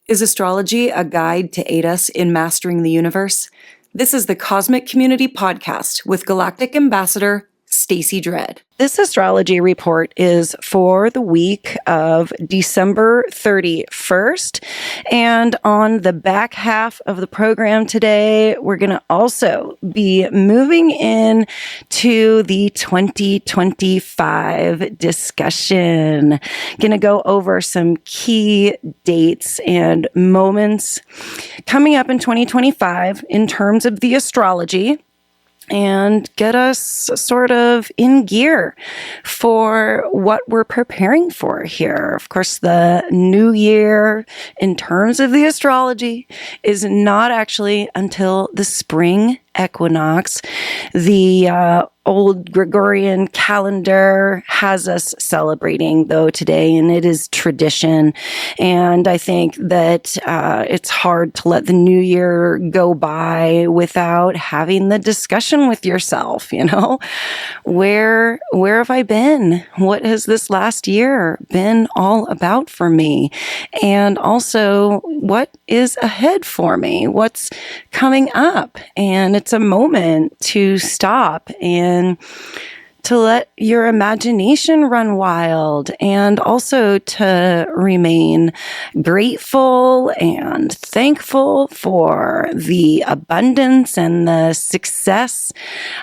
Is astrology a guide to aid us in mastering the universe? This is the Cosmic Community Podcast with Galactic Ambassador Stacey Dredd. This astrology report is for the week of December 31st. And on the back half of the program today, we're going to also be moving in to the 2025 discussion. Going to go over some key dates and moments coming up in 2025 in terms of the astrology, and get us sort of in gear for what we're preparing for here. Of course, the new year in terms of the astrology is not actually until the spring equinox. The old Gregorian calendar has us celebrating, though, today, and it is tradition. And I think that it's hard to let the new year go by without having the discussion with yourself. You know, where have I been? What has this last year been all about for me? And also, what is ahead for me? What's coming up? And it's a moment to stop and to let your imagination run wild, and also to remain grateful and thankful for the abundance and the success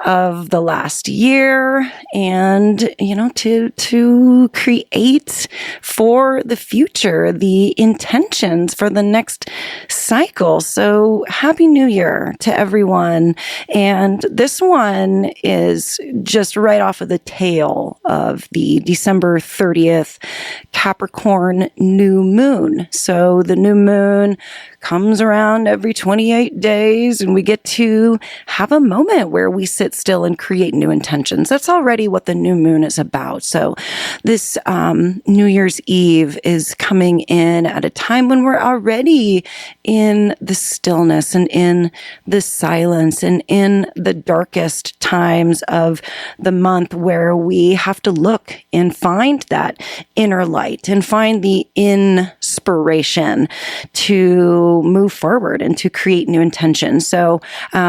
of the last year, and, you know, to create for the future the intentions for the next cycle. So happy New Year to everyone. And this one is just right off of the tail of the December 30th Capricorn new moon. So the new moon comes around every 28 days, and we get to have a moment where we sit still and create new intentions. That's already what the new moon is about. So this New Year's Eve is coming in at a time when we're already in the stillness and in the silence and in the darkest times of the month, where we have to look and find that inner light and find the inspiration to move forward and to create new intentions. So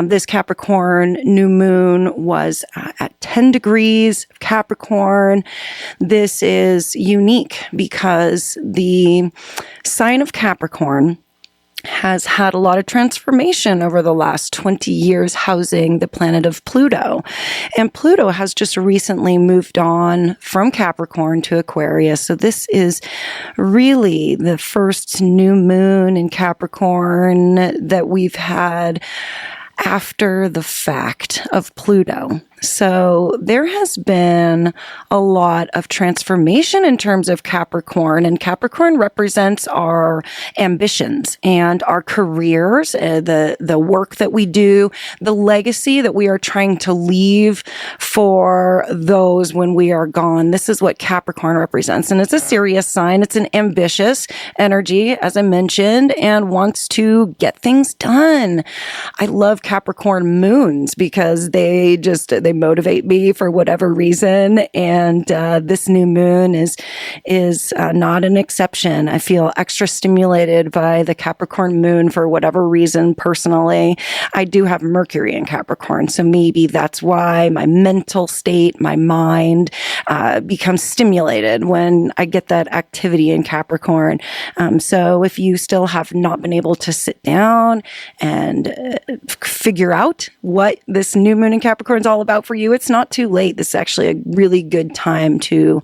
this Capricorn new moon was at 10 degrees Capricorn. This is unique because the sign of Capricorn has had a lot of transformation over the last 20 years, housing the planet of Pluto. And Pluto has just recently moved on from Capricorn to Aquarius. So this is really the first new moon in Capricorn that we've had after the fact of Pluto. So there has been a lot of transformation in terms of Capricorn, and Capricorn represents our ambitions and our careers, the work that we do, the legacy that we are trying to leave for those when we are gone. This is what Capricorn represents, and it's a serious sign. It's an ambitious energy, as I mentioned, and wants to get things done. I love Capricorn moons because they motivate me for whatever reason, and this new moon is not an exception. I feel extra stimulated by the Capricorn moon for whatever reason. Personally, I do have Mercury in Capricorn, so maybe that's why my mental state, my mind becomes stimulated when I get that activity in Capricorn. So if you still have not been able to sit down and figure out what this new moon in Capricorn is all about for you, it's not too late. This is actually a really good time to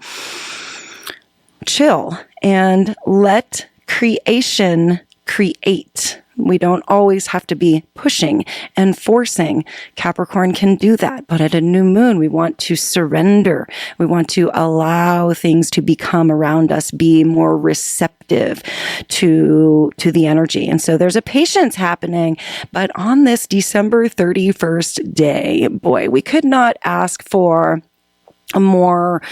chill and let creation create. We don't always have to be pushing and forcing. Capricorn can do that. But at a new moon, we want to surrender. We want to allow things to become around us, be more receptive to the energy. And so there's a patience happening. But on this December 31st day, boy, we could not ask for a more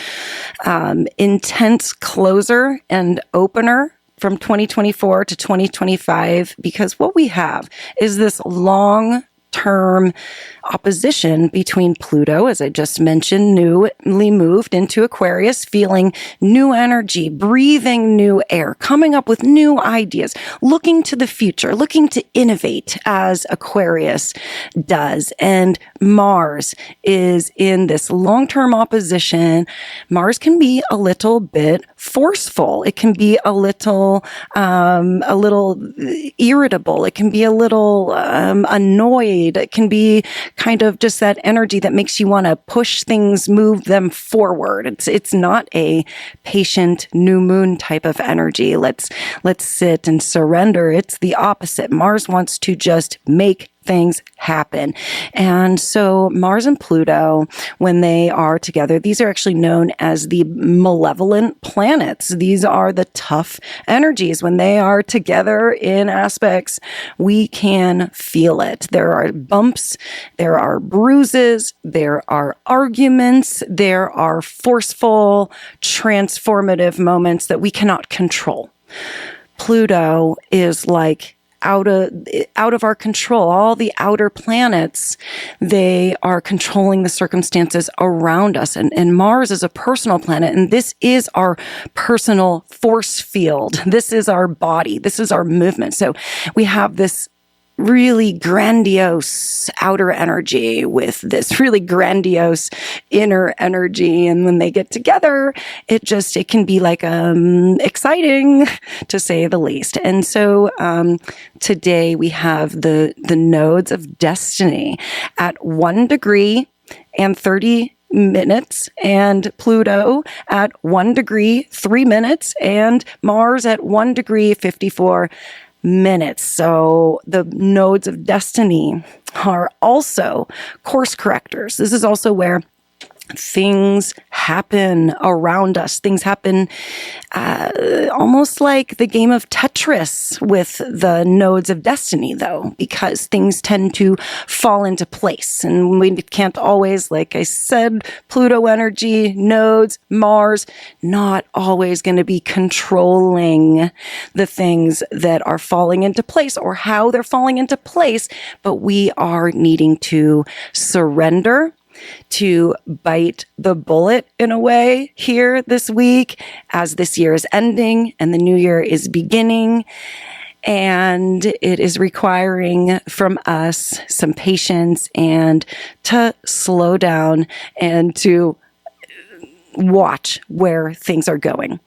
intense closer and opener from 2024 to 2025, because what we have is this long-term opposition between Pluto, as I just mentioned, newly moved into Aquarius, feeling new energy, breathing new air, coming up with new ideas, looking to the future, looking to innovate as Aquarius does. And Mars is in this long-term opposition. Mars can be a little bit forceful. It can be a little irritable. It can be a little annoyed. It can be kind of just that energy that makes you want to push things, move them forward. It's not a patient new moon type of energy. Let's sit and surrender. It's the opposite. Mars wants to just make things happen. And so Mars and Pluto, when they are together, these are actually known as the malevolent planets. These are the tough energies. When they are together in aspects, we can feel it. There are bumps, there are bruises, there are arguments, there are forceful, transformative moments that we cannot control. Pluto is like out of our control. All the outer planets, they are controlling the circumstances around us. And Mars is a personal planet, and this is our personal force field. This is our body. This is our movement. So we have this really grandiose outer energy with this really grandiose inner energy. And when they get together, it can be like, exciting to say the least. And so, today we have the nodes of destiny at 1 degree and 30 minutes, and Pluto at 1 degree, 3 minutes, and Mars at 1 degree, 54 minutes. So the nodes of destiny are also course correctors. This is also where things happen around us. Things happen almost like the game of Tetris with the nodes of destiny, though, because things tend to fall into place. And we can't always, like I said, Pluto energy, nodes, Mars, not always going to be controlling the things that are falling into place or how they're falling into place, but we are needing to surrender, to bite the bullet in a way here this week as this year is ending and the new year is beginning. And it is requiring from us some patience and to slow down and to watch where things are going.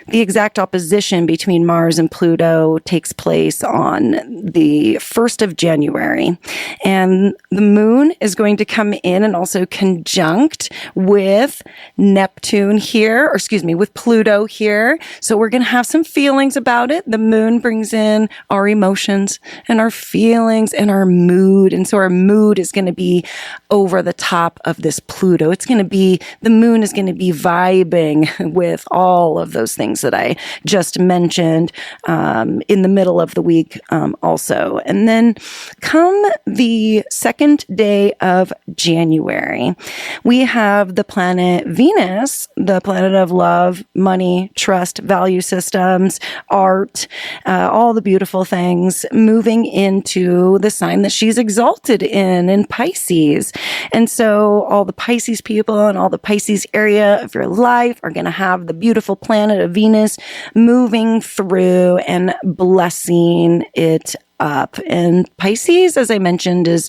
The exact opposition between Mars and Pluto takes place on the 1st of January. And the moon is going to come in and also conjunct with Neptune here, with Pluto here. So we're going to have some feelings about it. The moon brings in our emotions and our feelings and our mood. And so our mood is going to be over the top of this Pluto. The moon is going to be vibing with all of those things that I just mentioned in the middle of the week also. And then come the second day of January, we have the planet Venus, the planet of love, money, trust, value systems, art, all the beautiful things, moving into the sign that she's exalted in Pisces. And so all the Pisces people and all the Pisces area of your life are going to have the beautiful planet of Venus moving through and blessing it up. And Pisces, as I mentioned, is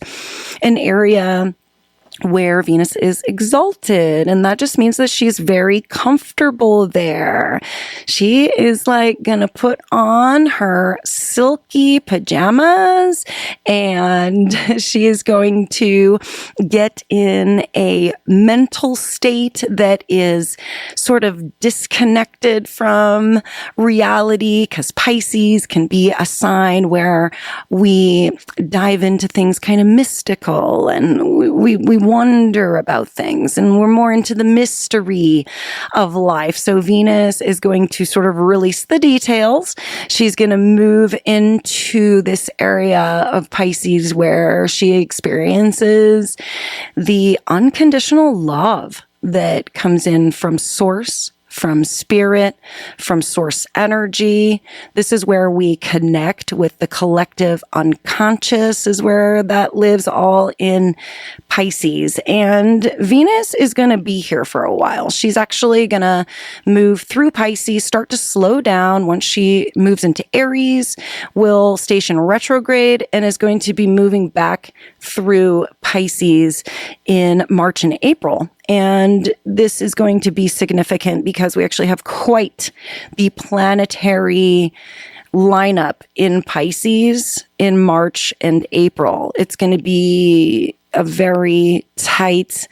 an area where Venus is exalted. And that just means that she's very comfortable there. She is like gonna put on her silky pajamas and she is going to get in a mental state that is sort of disconnected from reality, because Pisces can be a sign where we dive into things kind of mystical and we wonder about things and we're more into the mystery of life. So Venus is going to sort of release the details. She's going to move into this area of Pisces where she experiences the unconditional love that comes in from source, from spirit, from source energy. This is where we connect with the collective unconscious, is where that lives, all in Pisces. And Venus is going to be here for a while. She's actually going to move through Pisces, start to slow down once she moves into Aries, will station retrograde, and is going to be moving back through Pisces in March and April. And this is going to be significant because we actually have quite the planetary lineup in Pisces in March and April. It's going to be a very tight,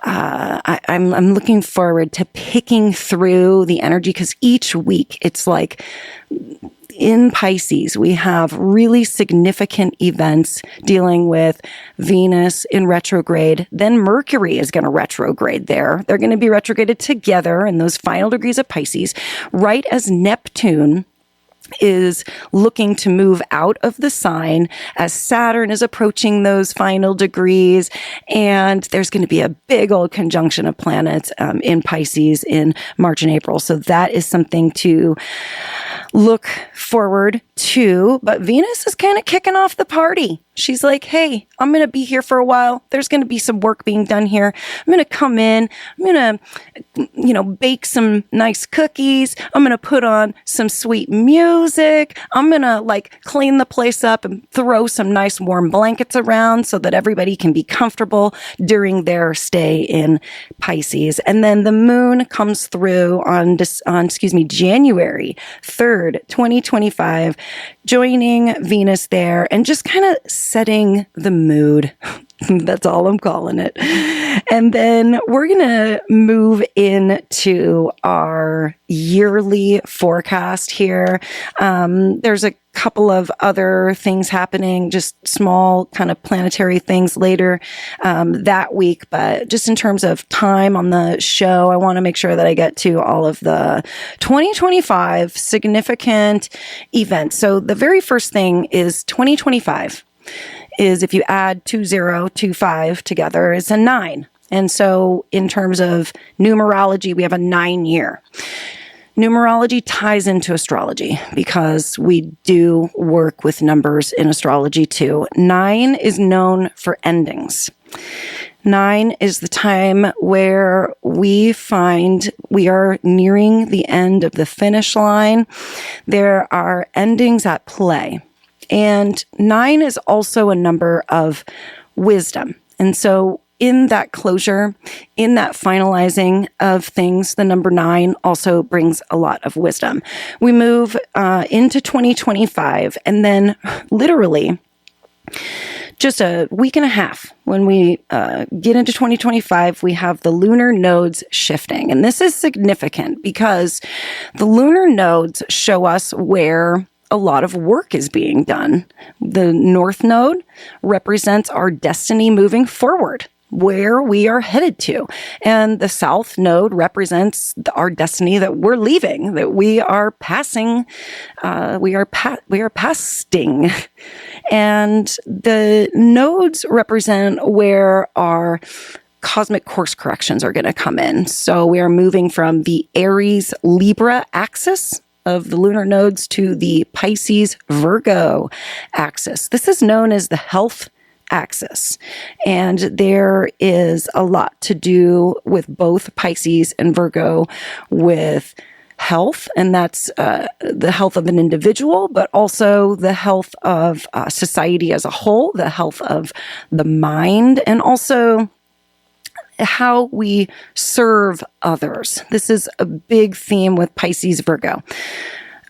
I'm looking forward to picking through the energy, because each week it's like, in Pisces, we have really significant events dealing with Venus in retrograde. Then Mercury is going to retrograde there. They're going to be retrograded together in those final degrees of Pisces, right as Neptune is looking to move out of the sign, as Saturn is approaching those final degrees. And there's going to be a big old conjunction of planets in Pisces in March and April. So that is something to look forward to. But Venus is kind of kicking off the party. She's like, hey, I'm going to be here for a while. There's going to be some work being done here. I'm going to come in. I'm going to, bake some nice cookies. I'm going to put on some sweet music. I'm going to clean the place up and throw some nice warm blankets around so that everybody can be comfortable during their stay in Pisces. And then the moon comes through on January 3rd, 2025, joining Venus there and just kind of setting the mood. That's all I'm calling it. And then we're going to move into our yearly forecast here. There's a couple of other things happening, just small kind of planetary things later that week. But just in terms of time on the show, I want to make sure that I get to all of the 2025 significant events. So the very first thing is 2025 is, if you add 2025 together, is a 9. And so in terms of numerology, we have a 9 year. Numerology ties into astrology because we do work with numbers in astrology too. 9 is known for endings. 9 is the time where we find we are nearing the end of the finish line. There are endings at play. And 9 is also a number of wisdom. And so in that closure, in that finalizing of things, the number 9 also brings a lot of wisdom. We move into 2025, and then literally just a week and a half when we get into 2025, we have the lunar nodes shifting. And this is significant because the lunar nodes show us where a lot of work is being done. The North Node represents our destiny moving forward, where we are headed to. And the South Node represents our destiny that we're leaving, that we are passing, we are passing. And the nodes represent where our cosmic course corrections are going to come in. So we are moving from the Aries Libra axis of the lunar nodes to the Pisces Virgo axis. This is known as the health axis. And there is a lot to do with both Pisces and Virgo with health, and that's the health of an individual, but also the health of society as a whole, the health of the mind, and also how we serve others. This is a big theme with Pisces Virgo.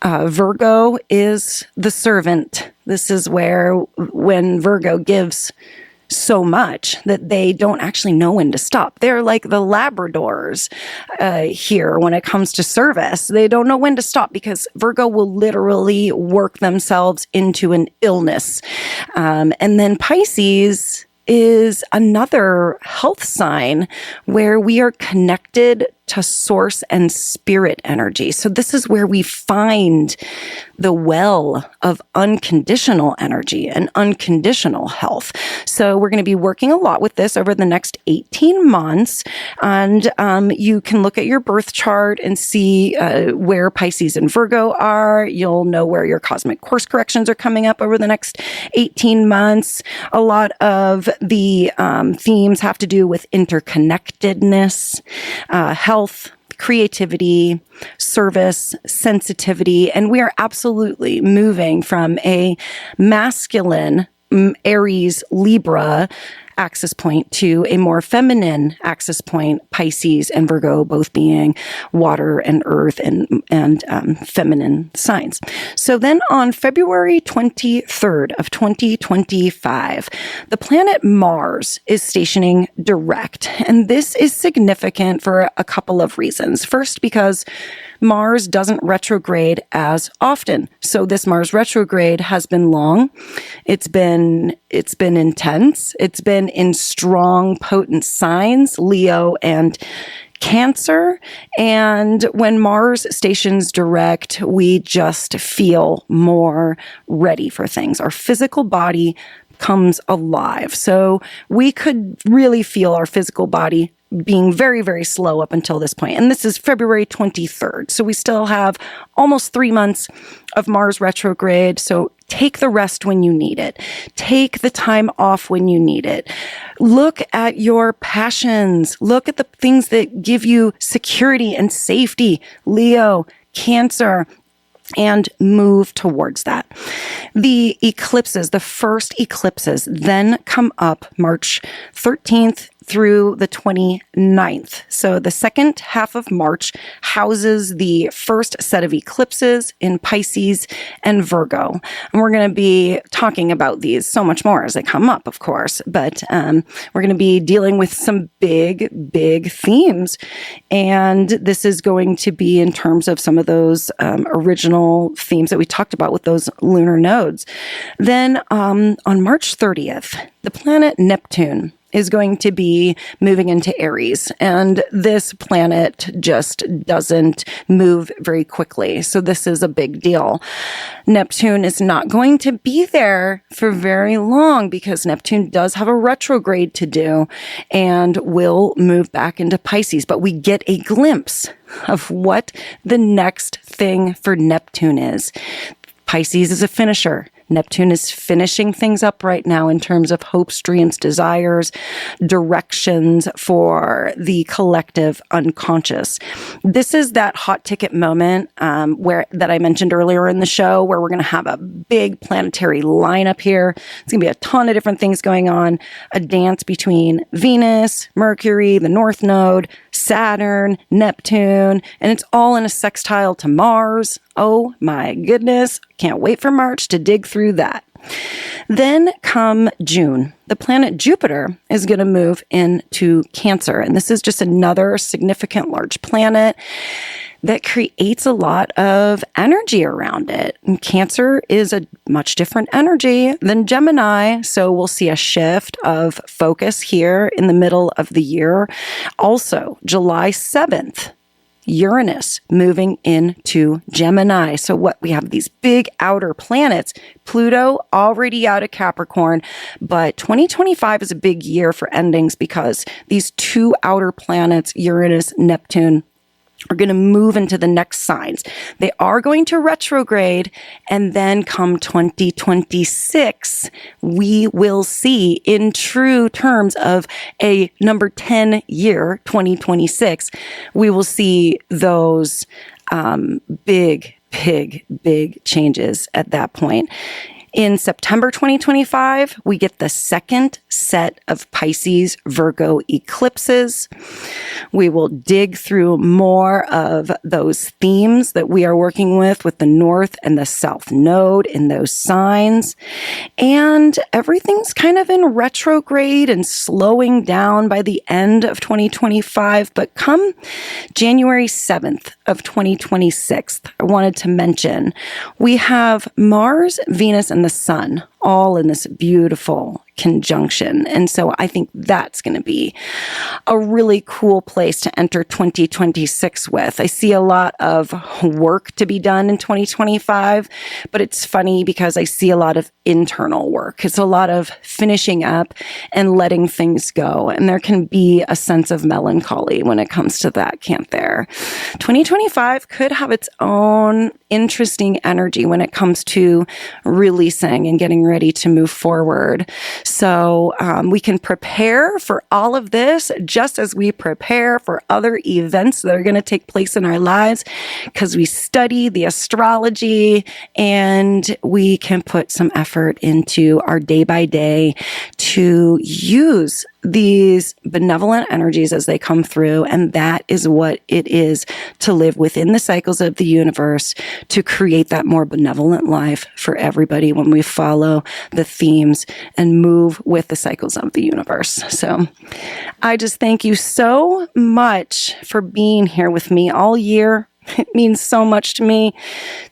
Virgo is the servant. This is where when Virgo gives so much that they don't actually know when to stop. They're like the Labradors here when it comes to service. They don't know when to stop because Virgo will literally work themselves into an illness. And then Pisces is another health sign where we are connected to source and spirit energy. So this is where we find the well of unconditional energy and unconditional health. So we're going to be working a lot with this over the next 18 months. And you can look at your birth chart and see where Pisces and Virgo are. You'll know where your cosmic course corrections are coming up over the next 18 months. A lot of the themes have to do with interconnectedness, health, creativity, service, sensitivity, and we are absolutely moving from a masculine Aries, Libra axis point to a more feminine axis point, Pisces and Virgo, both being water and earth and feminine signs. So then on February 23rd of 2025, the planet Mars is stationing direct. And this is significant for a couple of reasons. First, because Mars doesn't retrograde as often. So this Mars retrograde has been long. It's been intense. It's been in strong, potent signs, Leo and Cancer. And when Mars stations direct, we just feel more ready for things. Our physical body comes alive. So we could really feel our physical body being very, very slow up until this point. And this is February 23rd. So we still have almost 3 months of Mars retrograde. So take the rest when you need it. Take the time off when you need it. Look at your passions. Look at the things that give you security and safety. Leo, Cancer, and move towards that. The eclipses, the first eclipses, then come up March 13th through the 29th. So the second half of March houses the first set of eclipses in Pisces and Virgo. And we're going to be talking about these so much more as they come up, of course. But we're going to be dealing with some big, big themes. And this is going to be in terms of some of those original themes that we talked about with those lunar nodes. Then on March 30th, the planet Neptune is going to be moving into Aries. And this planet just doesn't move very quickly. So this is a big deal. Neptune is not going to be there for very long because Neptune does have a retrograde to do and will move back into Pisces. But we get a glimpse of what the next thing for Neptune is. Pisces is a finisher. Neptune is finishing things up right now in terms of hopes, dreams, desires, directions for the collective unconscious. This is that hot ticket moment that I mentioned earlier in the show where we're going to have a big planetary lineup here. It's going to be a ton of different things going on. A dance between Venus, Mercury, the North Node, Saturn, Neptune, and it's all in a sextile to Mars. Oh my goodness. Can't wait for March to dig through that. Then come June, the planet Jupiter is going to move into Cancer. And this is just another significant large planet that creates a lot of energy around it. And Cancer is a much different energy than Gemini. So we'll see a shift of focus here in the middle of the year. Also, July 7th, Uranus moving into Gemini. So what we have these big outer planets, Pluto already out of Capricorn, but 2025 is a big year for endings because these two outer planets, Uranus, Neptune, are going to move into the next signs. They are going to retrograde, and then come 2026, we will see in true terms of a number 10 year, 2026, we will see those big changes at that point. In September 2025, we get the second set of Pisces Virgo eclipses. We will dig through more of those themes that we are working with the North and the South Node in those signs. And everything's kind of in retrograde and slowing down by the end of 2025. But come January 7th of 2026, I wanted to mention we have Mars, Venus, and the Sun all in this beautiful conjunction. And so I think that's going to be a really cool place to enter 2026 with. I see a lot of work to be done in 2025, but it's funny because I see a lot of internal work. It's a lot of finishing up and letting things go. And there can be a sense of melancholy when it comes to that, can't there? 2025 could have its own interesting energy when it comes to releasing and getting ready to move forward. So we can prepare for all of this just as we prepare for other events that are going to take place in our lives, because we study the astrology and we can put some effort into our day by day to use these benevolent energies as they come through. And that is what it is to live within the cycles of the universe, to create that more benevolent life for everybody when we follow the themes and move with the cycles of the universe. So I just thank you so much for being here with me all year. It means so much to me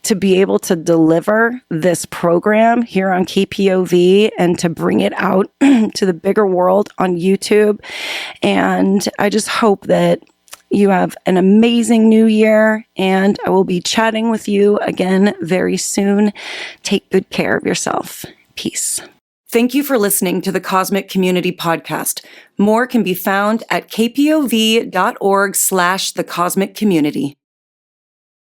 to be able to deliver this program here on KPOV and to bring it out to the bigger world on YouTube. And I just hope that you have an amazing new year, and I will be chatting with you again very soon. Take good care of yourself. Peace. Thank you for listening to the Cosmic Community Podcast. More can be found at kpov.org/thecosmiccommunity.